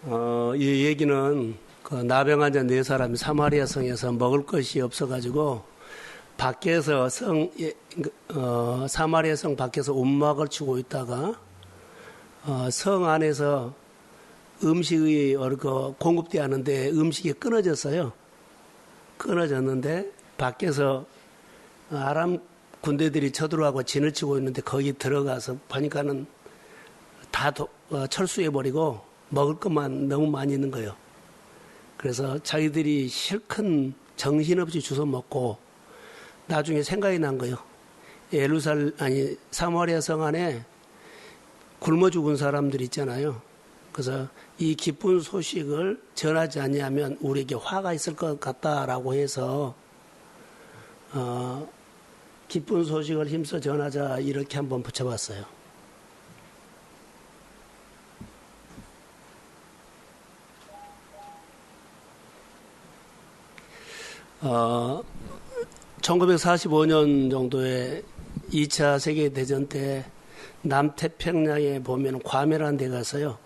이 얘기는 그 나병 환자 4사람이 사마리아 성에서 먹을 것이 없어가지고 밖에서 사마리아 성 밖에서 움막을 치고 있다가 성 안에서 음식이 공급되지 않는데 음식이 끊어졌어요. 끊어졌는데 밖에서 아람 군대들이 쳐들어가고 진을 치고 있는데 거기 들어가서 보니까는 다 철수해버리고 먹을 것만 너무 많이 있는 거예요. 그래서 자기들이 실컷 정신없이 주워 먹고 나중에 생각이 난 거예요. 사마리아 성 안에 굶어 죽은 사람들 있잖아요. 그래서 이 기쁜 소식을 전하지 않냐면 우리에게 화가 있을 것 같다라고 해서 기쁜 소식을 힘써 전하자 이렇게 한번 붙여봤어요. 어, 1945년 정도에 2차 세계대전 때 남태평양에 보면 괌이라는 데 가서요.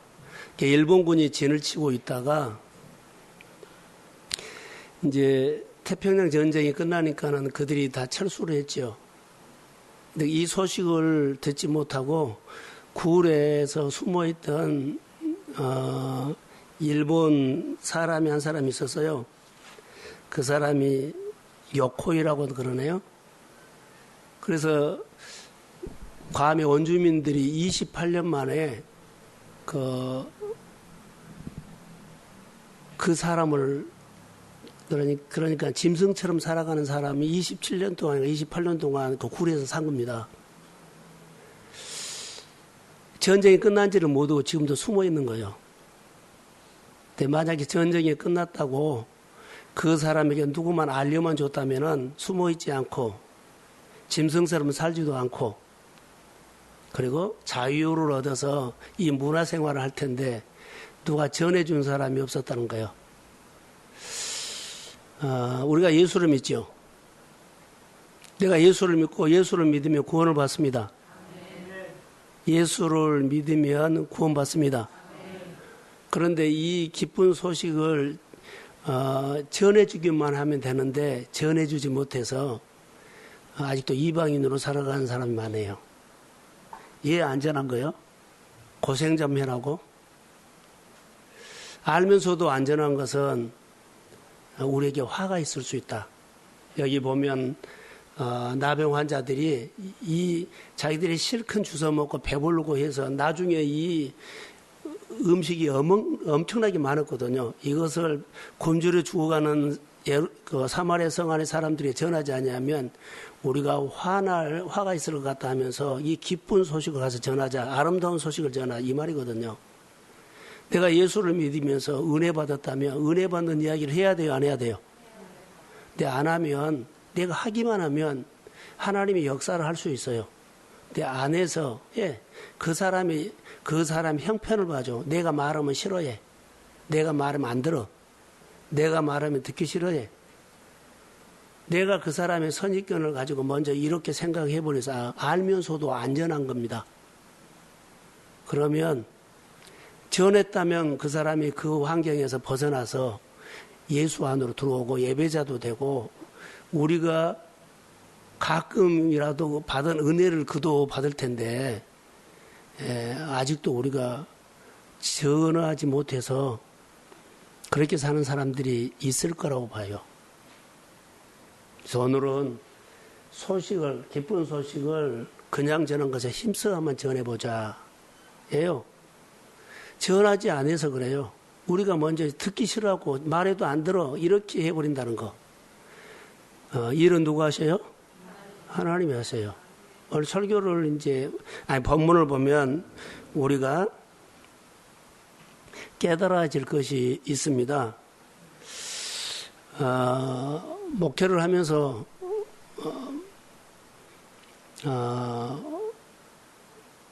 일본군이 진을 치고 있다가 이제 태평양 전쟁이 끝나니까는 그들이 다 철수를 했죠. 근데 이 소식을 듣지 못하고 굴에서 숨어있던 일본 사람이 한 사람이 있었어요. 그 사람이 요코이라고 그러네요. 그래서 괌의 원주민들이 28년 만에 그 사람을 그러니까 짐승처럼 살아가는 사람이 27년 동안, 28년 동안 그 굴에서 산 겁니다. 전쟁이 끝난지를 모르고 지금도 숨어 있는 거예요. 근데 만약에 전쟁이 끝났다고 그 사람에게 누구만 알려만 줬다면은 숨어 있지 않고 짐승처럼 살지도 않고 그리고 자유를 얻어서 이 문화 생활을 할 텐데 누가 전해준 사람이 없었다는 거예요. 우리가 예수를 믿죠. 내가 예수를 믿고 예수를 믿으면 구원을 받습니다. 예수를 믿으면 구원받습니다. 그런데 이 기쁜 소식을 전해주기만 하면 되는데 전해주지 못해서 아직도 이방인으로 살아가는 사람이 많아요. 얘 안전한 거요? 고생 좀 해라고? 알면서도 안전한 것은 우리에게 화가 있을 수 있다. 여기 보면 나병 환자들이 자기들이 실컷 주워 먹고 배부르고 해서 나중에 이 음식이 엄청나게 많았거든요. 이것을 굶주려 죽어가는 그 사마리아 성 안의 사람들이 전하지 않으면 우리가 화가 있을 것 같다 하면서 이 기쁜 소식을 가서 전하자, 아름다운 소식을 전하자 이 말이거든요. 내가 예수를 믿으면서 은혜 받았다면 은혜 받는 이야기를 해야 돼요, 안 해야 돼요? 근데 안 하면 내가 하기만 하면 하나님이 역사를 할 수 있어요. 근데 안 해서 그 사람이 형편을 봐줘. 내가 말하면 싫어해. 내가 말하면 안 들어. 내가 말하면 듣기 싫어해. 내가 그 사람의 선입견을 가지고 먼저 이렇게 생각해버려서 알면서도 안전한 겁니다. 그러면 전했다면 그 사람이 그 환경에서 벗어나서 예수 안으로 들어오고 예배자도 되고 우리가 가끔이라도 받은 은혜를 그도 받을 텐데 아직도 우리가 전하지 못해서 그렇게 사는 사람들이 있을 거라고 봐요. 그래서 오늘은 기쁜 소식을 그냥 전한 것에 힘써 한번 전해보자. 예요. 전하지 않아서 그래요. 우리가 먼저 듣기 싫어하고 말해도 안 들어. 이렇게 해버린다는 거. 일은 누가 하셔요? 하나님이 하세요. 오늘 설교를 본문을 보면 우리가 깨달아질 것이 있습니다. 목회를 하면서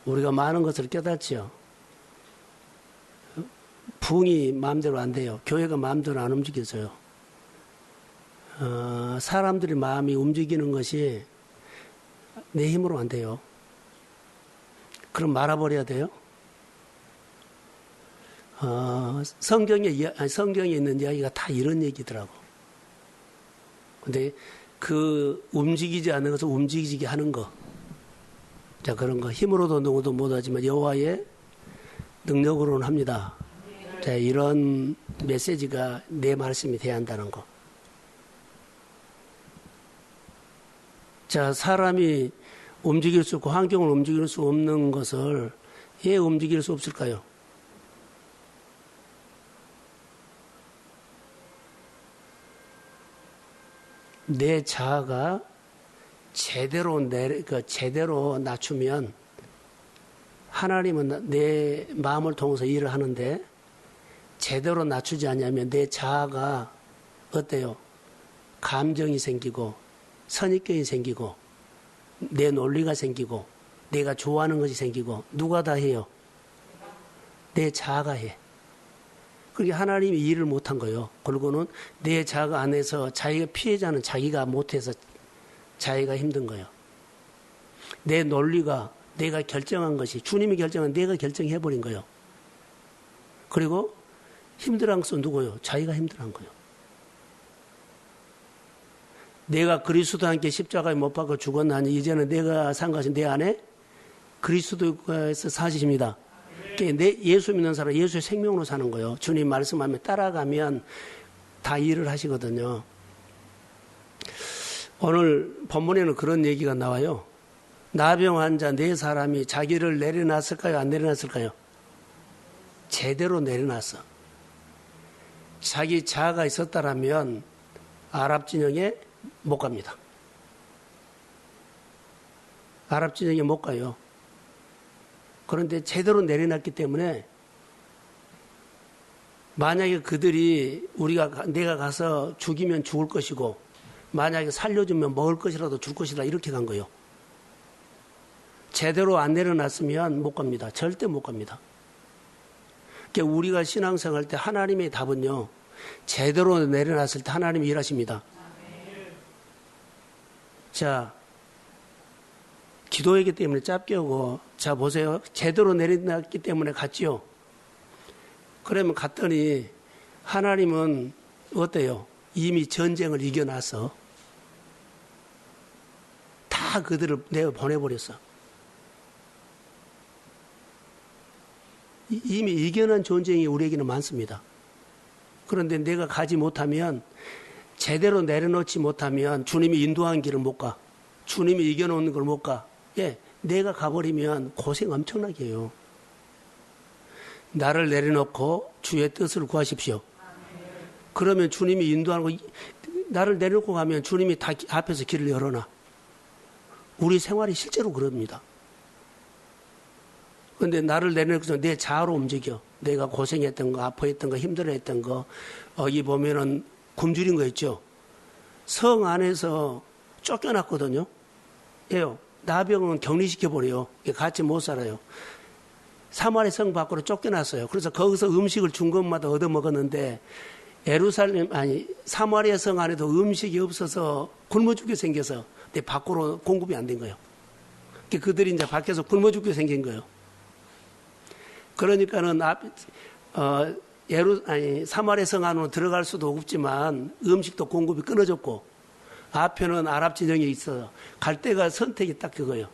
우리가 많은 것을 깨닫죠. 부흥이 마음대로 안 돼요. 교회가 마음대로 안 움직여져요. 사람들의 마음이 움직이는 것이 내 힘으로 안 돼요. 그럼 말아버려야 돼요. 성경에 있는 이야기가 다 이런 얘기더라고. 근데 그 움직이지 않는 것을 움직이게 하는 거. 자, 그런 거. 힘으로도 누구도 못하지만 여호와의 능력으로는 합니다. 자, 이런 메시지가 내 말씀이 돼야 한다는 거. 자, 사람이 움직일 수 없고 환경을 움직일 수 없는 것을 왜 움직일 수 없을까요? 내 자아가 제대로 낮추면 하나님은 내 마음을 통해서 일을 하는데 제대로 낮추지 않냐면 내 자아가 어때요? 감정이 생기고 선입견이 생기고 내 논리가 생기고 내가 좋아하는 것이 생기고 누가 다 해요? 내 자아가 해. 그게 하나님이 일을 못한 거예요. 그리고는 내 자아 안에서 자기가 피해자는 자기가 못해서 자기가 힘든 거예요. 내 논리가 내가 결정한 것이 주님이 결정한 내가 결정해버린 거예요. 그리고 힘들어한 것은 누구요? 자기가 힘들어한 거예요. 내가 그리스도와 함께 십자가에 못 박아 죽었나니 이제는 내가 산 것이 내 안에 그리스도에서 사시십니다. 예수 믿는 사람 예수의 생명으로 사는 거예요. 주님 말씀하면 따라가면 다 일을 하시거든요. 오늘 본문에는 그런 얘기가 나와요. 나병 환자 4사람이 자기를 내려놨을까요? 안 내려놨을까요? 제대로 내려놨어. 자기 자아가 있었다라면 아랍 진영에 못 갑니다. 아랍 진영에 못 가요. 그런데 제대로 내려놨기 때문에 만약에 그들이 내가 가서 죽이면 죽을 것이고 만약에 살려주면 먹을 것이라도 줄 것이라 이렇게 간 거예요. 제대로 안 내려놨으면 못 갑니다. 절대 못 갑니다. 그러니까 우리가 신앙생활 때 하나님의 답은요. 제대로 내려놨을 때 하나님이 일하십니다. 자, 기도했기 때문에 짧게 하고 자 보세요. 제대로 내려놨기 때문에 갔지요. 그러면 갔더니 하나님은 어때요? 이미 전쟁을 이겨놔서 다 그들을 내보내버렸어. 이미 이겨낸 전쟁이 우리에게는 많습니다. 그런데 내가 가지 못하면 제대로 내려놓지 못하면 주님이 인도한 길을 못 가. 주님이 이겨놓는 걸 못 가. 예, 내가 가버리면 고생 엄청나게 해요. 나를 내려놓고 주의 뜻을 구하십시오. 그러면 주님이 인도하는 거, 나를 내려놓고 가면 주님이 다 앞에서 길을 열어놔. 우리 생활이 실제로 그럽니다. 그런데 나를 내려놓고서 내 자아로 움직여. 내가 고생했던 거, 아파했던 거, 힘들어했던 거, 여기 보면은 굶주린 거 있죠. 성 안에서 쫓겨났거든요. 예요. 나병은 격리시켜버려요. 같이 못 살아요. 사마리 성 밖으로 쫓겨났어요. 그래서 거기서 음식을 준 것마다 얻어먹었는데 사마리아 성 안에도 음식이 없어서 굶어 죽게 생겨서 밖으로 공급이 안 된 거예요. 그들이 이제 밖에서 굶어 죽게 생긴 거예요. 그러니까는 사마리아 성 안으로 들어갈 수도 없지만 음식도 공급이 끊어졌고 앞에는 아랍 진영이 있어요. 갈 때가 선택이 딱 그거예요.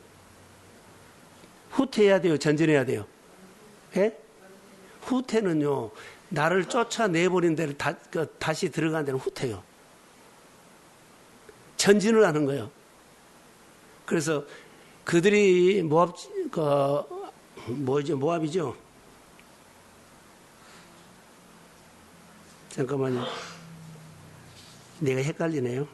후퇴해야 돼요? 전진해야 돼요? 예? 후퇴는요. 나를 쫓아내버린 데를 다시 들어간 데는 후퇴요. 전진을 하는 거예요. 그래서 그들이 모압이죠? 잠깐만요. 내가 헷갈리네요.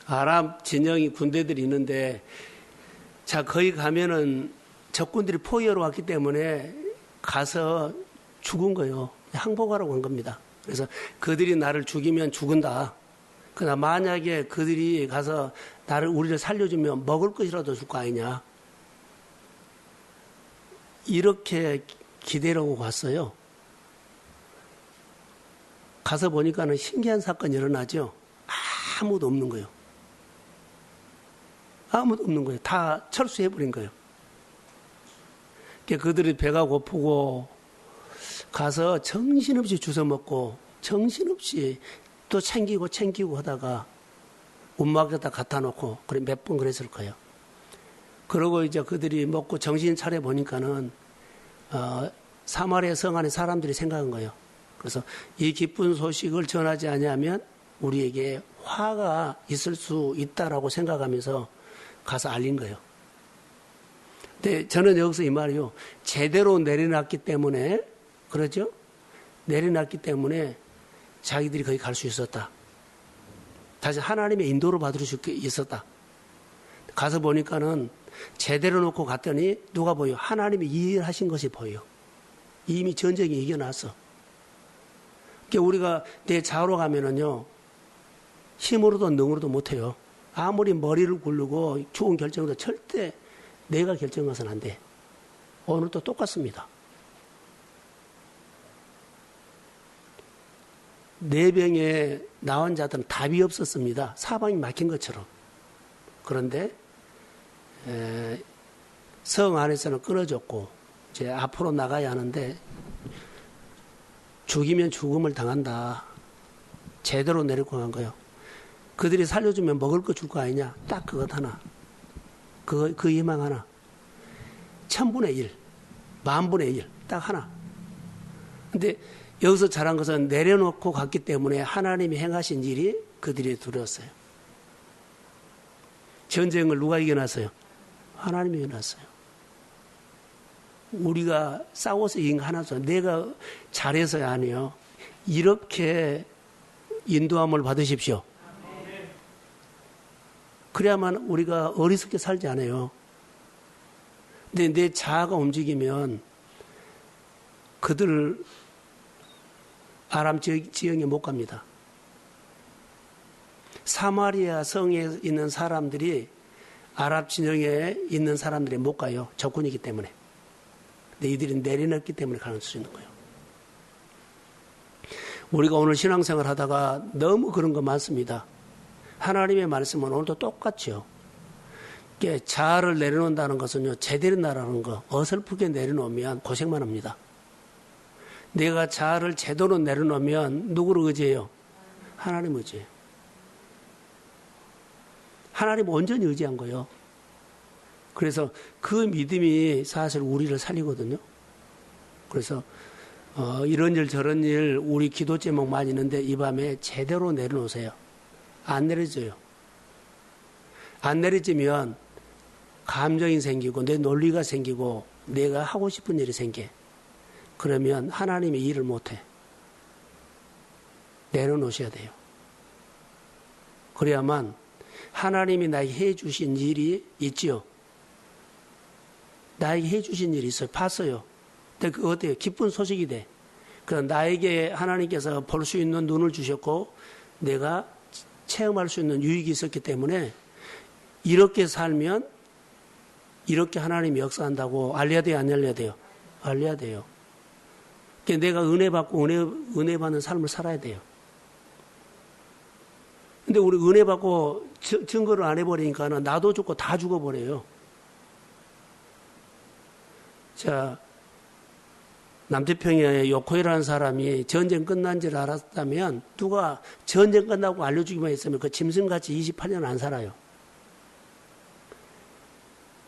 아랍 진영이 군대들이 있는데, 자, 거기 가면은 적군들이 포위하러 왔기 때문에 가서 죽은 거예요. 항복하라고 한 겁니다. 그래서 그들이 나를 죽이면 죽은다. 그러나 만약에 그들이 가서 우리를 살려주면 먹을 것이라도 줄 거 아니냐. 이렇게 기대라고 갔어요. 가서 보니까는 신기한 사건이 일어나죠. 아무도 없는 거예요. 아무도 없는 거예요. 다 철수해버린 거예요. 그들이 배가 고프고 가서 정신없이 주워 먹고 정신없이 또 챙기고 하다가 움막에다 갖다 놓고 그래 몇 번 그랬을 거예요. 그러고 이제 그들이 먹고 정신 차려 보니까는 사마리아 성 안에 사람들이 생각한 거예요. 그래서 이 기쁜 소식을 전하지 않으면 우리에게 화가 있을 수 있다라고 생각하면서 가서 알린 거예요. 근데 저는 여기서 이 말이요. 제대로 내려놨기 때문에, 그러죠? 내려놨기 때문에 자기들이 거기 갈 수 있었다. 다시 하나님의 인도를 받을 수 있었다. 가서 보니까는 제대로 놓고 갔더니 누가 보여? 하나님이 일하신 것이 보여. 이미 전쟁이 이겨놨어. 그러니까 우리가 내 자로 가면은요, 힘으로도 능으로도 못해요. 아무리 머리를 굴르고 좋은 결정도 절대 내가 결정해서는 안 돼. 오늘도 똑같습니다. 네 병에 나온 자들은 답이 없었습니다. 사방이 막힌 것처럼. 그런데 성 안에서는 끊어졌고 이제 앞으로 나가야 하는데 죽이면 죽음을 당한다. 제대로 내리고 간 거예요. 그들이 살려주면 먹을 거 줄 거 아니냐. 딱 그것 하나. 그 희망 하나. 1000분의 1, 10,000분의 1, 딱 하나. 근데 여기서 잘한 것은 내려놓고 갔기 때문에 하나님이 행하신 일이 그들이 두려웠어요. 전쟁을 누가 이겨놨어요? 하나님이 이겨놨어요. 우리가 싸워서 이긴 거 하나도 내가 잘해서야 아니요. 이렇게 인도함을 받으십시오. 그래야만 우리가 어리석게 살지 않아요. 근데 내 자아가 움직이면 그들 아람 지형에 못 갑니다. 사마리아 성에 있는 사람들이 아랍 진영에 있는 사람들이 못 가요. 적군이기 때문에. 근데 이들이 내려놨기 때문에 갈 수 있는 거예요. 우리가 오늘 신앙생활 하다가 너무 그런 거 많습니다. 하나님의 말씀은 오늘도 똑같죠. 자아를 내려놓는다는 것은요, 제대로 나라는 거, 어설프게 내려놓으면 고생만 합니다. 내가 자아를 제대로 내려놓으면 누구를 의지해요? 하나님 의지해요. 하나님 온전히 의지한 거예요. 그래서 그 믿음이 사실 우리를 살리거든요. 그래서 이런 일 저런 일 우리 기도 제목 많이 있는데 이 밤에 제대로 내려놓으세요. 안 내려져요. 안 내려지면 감정이 생기고 내 논리가 생기고 내가 하고 싶은 일이 생겨. 그러면 하나님이 일을 못해. 내려놓으셔야 돼요. 그래야만 하나님이 나에게 해주신 일이 있지요. 나에게 해주신 일이 있어요. 봤어요. 근데 그거 어때요? 기쁜 소식이 돼. 그 나에게 하나님께서 볼 수 있는 눈을 주셨고 내가 체험할 수 있는 유익이 있었기 때문에 이렇게 살면 이렇게 하나님이 역사한다고 알려야 돼요? 안 알려야 돼요? 알려야 돼요. 그러니까 내가 은혜 받고 은혜 받는 삶을 살아야 돼요. 근데 우리 은혜 받고 증거를 안 해버리니까는 나도 죽고 다 죽어버려요. 자, 남태평양에 요코이라는 사람이 전쟁 끝난 줄 알았다면 누가 전쟁 끝나고 알려주기만 했으면 그 짐승같이 28년 안 살아요.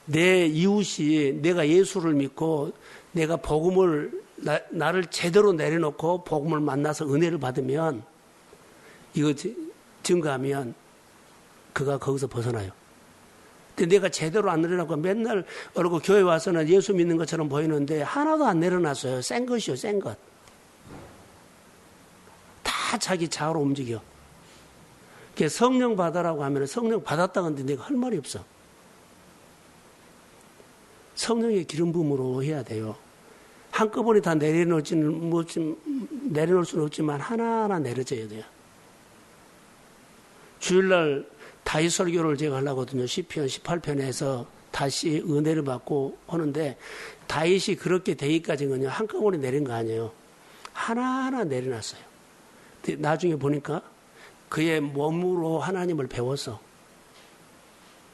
내 이웃이 내가 예수를 믿고 내가 복음을 나를 제대로 내려놓고 복음을 만나서 은혜를 받으면 이거 증거하면 그가 거기서 벗어나요. 근데 내가 제대로 안 내려놓고 맨날 그러고 교회 와서는 예수 믿는 것처럼 보이는데 하나도 안 내려놨어요. 센 것이요, 센 것. 다 자기 자아로 움직여. 성령 받아라고 하면 성령 받았다 근데 내가 할 말이 없어. 성령의 기름 부음으로 해야 돼요. 한꺼번에 다 내려놓을 수는 없지만 하나하나 내려져야 돼요. 주일날 다윗 설교를 제가 하려거든요. 시편 18편에서 다시 은혜를 받고 하는데 다윗이 그렇게 되기까지는요. 한꺼번에 내린 거 아니에요. 하나하나 내려놨어요. 나중에 보니까 그의 몸으로 하나님을 배웠어.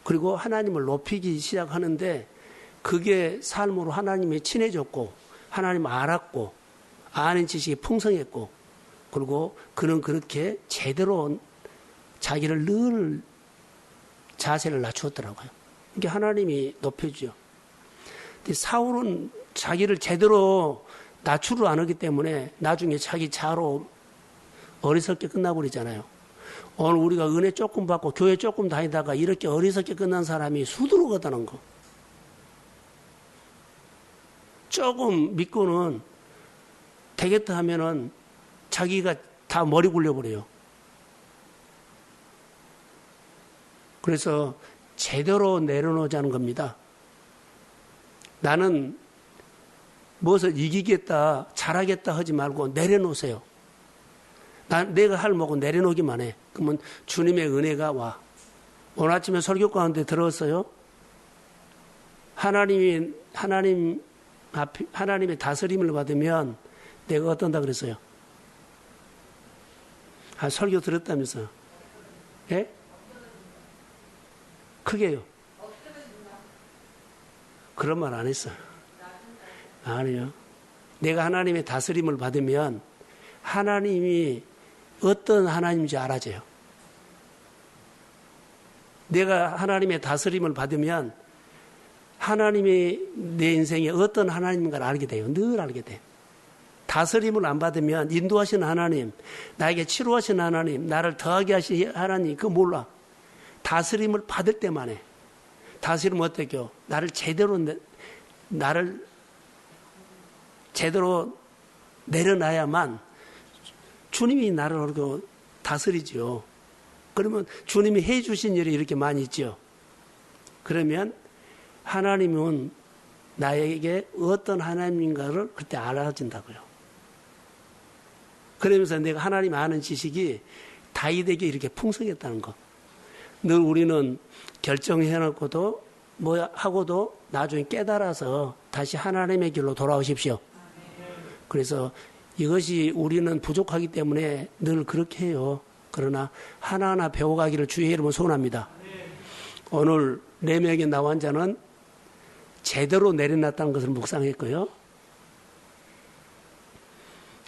그리고 하나님을 높이기 시작하는데 그게 삶으로 하나님이 친해졌고 하나님 알았고 아는 지식이 풍성했고 그리고 그는 그렇게 제대로 자기를 늘 자세를 낮추었더라고요. 이게 하나님이 높여주죠. 근데 사울은 자기를 제대로 낮추를 안 하기 때문에 나중에 자기 자로 어리석게 끝나버리잖아요. 오늘 우리가 은혜 조금 받고 교회 조금 다니다가 이렇게 어리석게 끝난 사람이 수두룩하다는 거. 조금 믿고는 되겠다 하면은 자기가 다 머리 굴려버려요. 그래서 제대로 내려놓자는 겁니다. 나는 무엇을 이기겠다, 잘하겠다 하지 말고 내려놓으세요. 내가 할 뭐고 내려놓기만 해. 그러면 주님의 은혜가 와. 오늘 아침에 설교 가운데 들었어요. 하나님의 다스림을 받으면 내가 어떤다 그랬어요? 설교 들었다면서요? 예? 크게요. 그런 말 안 했어요. 아니요. 내가 하나님의 다스림을 받으면 하나님이 어떤 하나님인지 알아져요. 내가 하나님의 다스림을 받으면 하나님이 내 인생에 어떤 하나님인가를 알게 돼요. 늘 알게 돼요. 다스림을 안 받으면 인도하시는 하나님, 나에게 치료하시는 하나님, 나를 더하게 하시는 하나님, 그거 몰라. 다스림을 받을 때만 해. 다스림은 어떻게요? 나를 제대로 내려놔야만 주님이 나를 그렇게 다스리죠. 그러면 주님이 해 주신 일이 이렇게 많이 있죠. 그러면 하나님은 나에게 어떤 하나님인가를 그때 알아진다고요. 그러면서 내가 하나님 아는 지식이 다윗에게 이렇게 풍성했다는 거. 늘 우리는 결정해놓고도 뭐 하고도 나중에 깨달아서 다시 하나님의 길로 돌아오십시오. 그래서 이것이 우리는 부족하기 때문에 늘 그렇게 해요. 그러나 하나하나 배워가기를 주의 이름으로 소원합니다. 오늘 4명의 나환자는 제대로 내려놨다는 것을 묵상했고요.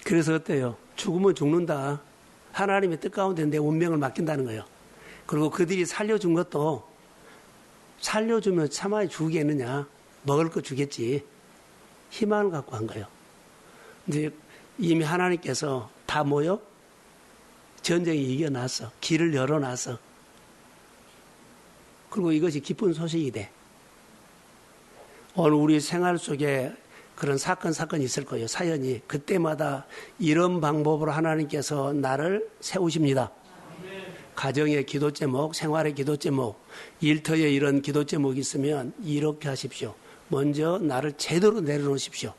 그래서 어때요? 죽으면 죽는다. 하나님의 뜻 가운데 내 운명을 맡긴다는 거예요. 그리고 그들이 살려준 것도 살려주면 차마에 죽이겠느냐. 먹을 거 주겠지. 희망을 갖고 한 거예요. 이제 이미 하나님께서 다 모여 전쟁에 이겨놨어. 길을 열어놨어. 그리고 이것이 기쁜 소식이 돼. 오늘 우리 생활 속에 그런 사건이 있을 거예요. 사연이. 그때마다 이런 방법으로 하나님께서 나를 세우십니다. 가정의 기도 제목, 생활의 기도 제목, 일터에 이런 기도 제목이 있으면 이렇게 하십시오. 먼저 나를 제대로 내려놓으십시오.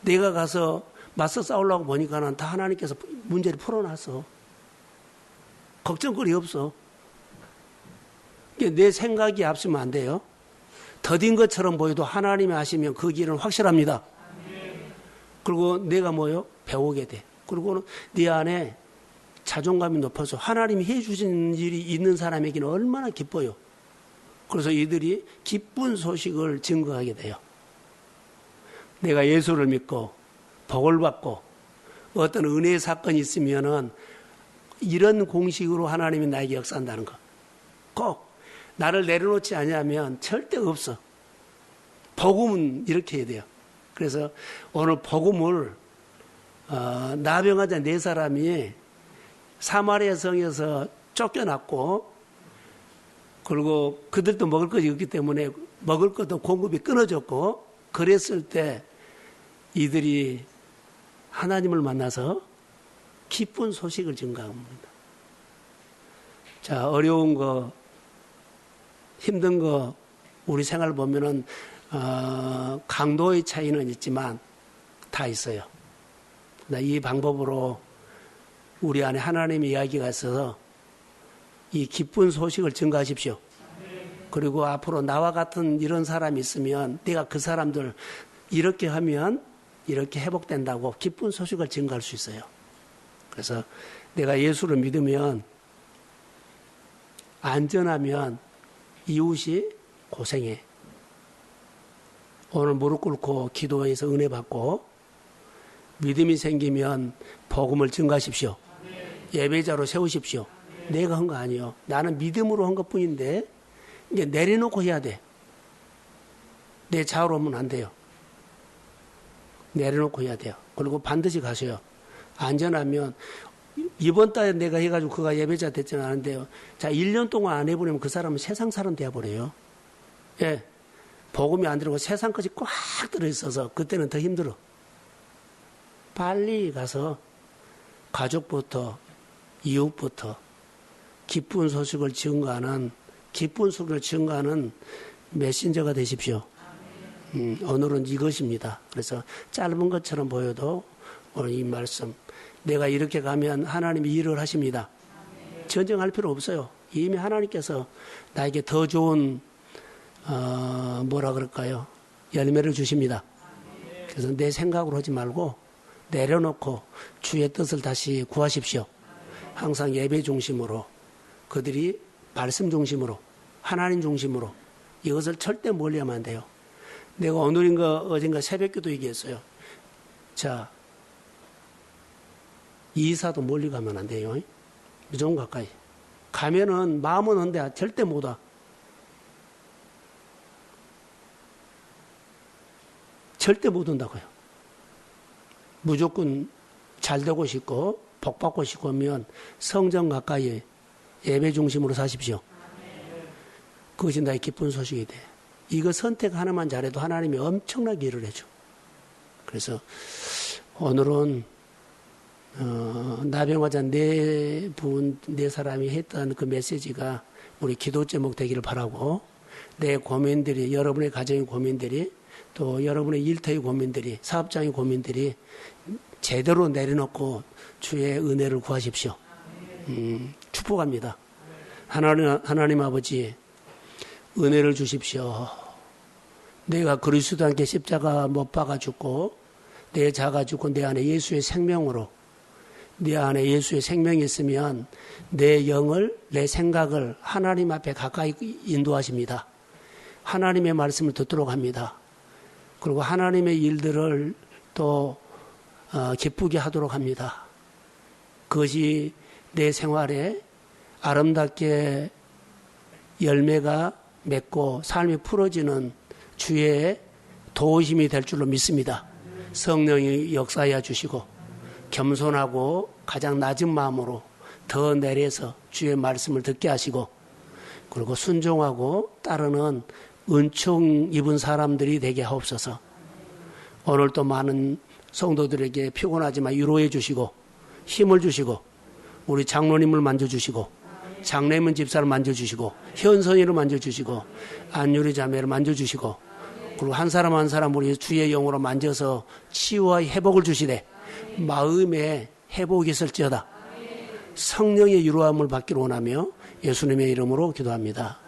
내가 가서 맞서 싸우려고 보니까는 다 하나님께서 문제를 풀어놨어. 걱정거리 없어. 내 생각이 앞서면 안 돼요. 더딘 것처럼 보여도 하나님이 하시면 그 길은 확실합니다. 그리고 내가 배우게 돼. 그리고 네 안에 자존감이 높아서 하나님이 해주신 일이 있는 사람에게는 얼마나 기뻐요. 그래서 이들이 기쁜 소식을 증거하게 돼요. 내가 예수를 믿고 복을 받고 어떤 은혜의 사건이 있으면은 이런 공식으로 하나님이 나에게 역사한다는 거. 꼭 나를 내려놓지 않으면 절대 없어. 복음은 이렇게 해야 돼요. 그래서 오늘 복음을 나병환자 4사람이 사마리아 성에서 쫓겨났고 그리고 그들도 먹을 것이 없기 때문에 먹을 것도 공급이 끊어졌고 그랬을 때 이들이 하나님을 만나서 기쁜 소식을 증가합니다. 자, 어려운 거, 힘든 거, 우리 생활 보면은, 강도의 차이는 있지만 다 있어요. 이 방법으로 우리 안에 하나님의 이야기가 있어서 이 기쁜 소식을 증가하십시오. 그리고 앞으로 나와 같은 이런 사람이 있으면 내가 그 사람들 이렇게 하면 이렇게 회복된다고 기쁜 소식을 증가할 수 있어요. 그래서 내가 예수를 믿으면 안전하면 이웃이 고생해. 오늘 무릎 꿇고 기도해서 은혜 받고 믿음이 생기면 복음을 증가하십시오. 예배자로 세우십시오. 내가 한 거 아니에요. 나는 믿음으로 한 것뿐인데 이제 내려놓고 해야 돼. 내 자유로 하면 안 돼요. 내려놓고 해야 돼요. 그리고 반드시 가세요. 안전하면 이번 달에 내가 해가지고 그가 예배자 됐지는 않은데요. 자, 1년 동안 안 해보려면 그 사람은 세상 사람 되어버려요. 예. 복음이 안 들어오고 세상까지 꽉 들어있어서 그때는 더 힘들어. 빨리 가서 가족부터 이웃부터 기쁜 소식을 증거하는 메신저가 되십시오. 오늘은 이것입니다. 그래서 짧은 것처럼 보여도 오늘 이 말씀 내가 이렇게 가면 하나님이 일을 하십니다. 전쟁할 필요 없어요. 이미 하나님께서 나에게 더 좋은 뭐라 그럴까요? 열매를 주십니다. 그래서 내 생각으로 하지 말고 내려놓고 주의 뜻을 다시 구하십시오. 항상 예배 중심으로 그들이 말씀 중심으로 하나님 중심으로 이것을 절대 멀리하면 안 돼요. 내가 오늘인가 어젠가 새벽기도 얘기했어요. 자, 이사도 멀리 가면 안 돼요. 무조건 가까이. 가면은 마음은 온데 절대 못 와. 절대 못 온다고요. 무조건 잘 되고 싶고 복 받고 싶으면 성전 가까이 예배 중심으로 사십시오. 그것이 나의 기쁜 소식이 돼. 이거 선택 하나만 잘해도 하나님이 엄청나게 일을 해줘. 그래서 오늘은 나병화자 네 사람이 했던 그 메시지가 우리 기도 제목 되기를 바라고 내 고민들이 여러분의 가정의 고민들이 또 여러분의 일터의 고민들이 사업장의 고민들이 제대로 내려놓고 주의 은혜를 구하십시오. 축복합니다. 하나님 아버지 은혜를 주십시오. 내가 그리스도 함께 십자가 못 박아 죽고 내 자가 죽고 내 안에 예수의 생명으로 내 안에 예수의 생명이 있으면 내 영을 내 생각을 하나님 앞에 가까이 인도하십니다. 하나님의 말씀을 듣도록 합니다. 그리고 하나님의 일들을 또 기쁘게 하도록 합니다. 그것이 내 생활에 아름답게 열매가 맺고 삶이 풀어지는 주의 도우심이 될 줄로 믿습니다. 성령이 역사하여 주시고 겸손하고 가장 낮은 마음으로 더 내려서 주의 말씀을 듣게 하시고 그리고 순종하고 따르는 은총 입은 사람들이 되게 하옵소서. 오늘 또 많은 성도들에게 피곤하지만 위로해 주시고 힘을 주시고 우리 장로님을 만져주시고 장래문 집사를 만져주시고 현선이를 만져주시고 안유리 자매를 만져주시고 그리고 한 사람 한 사람 우리 주의 영으로 만져서 치유와 회복을 주시되 마음에 회복이 있을지어다. 성령의 위로함을 받기를 원하며 예수님의 이름으로 기도합니다.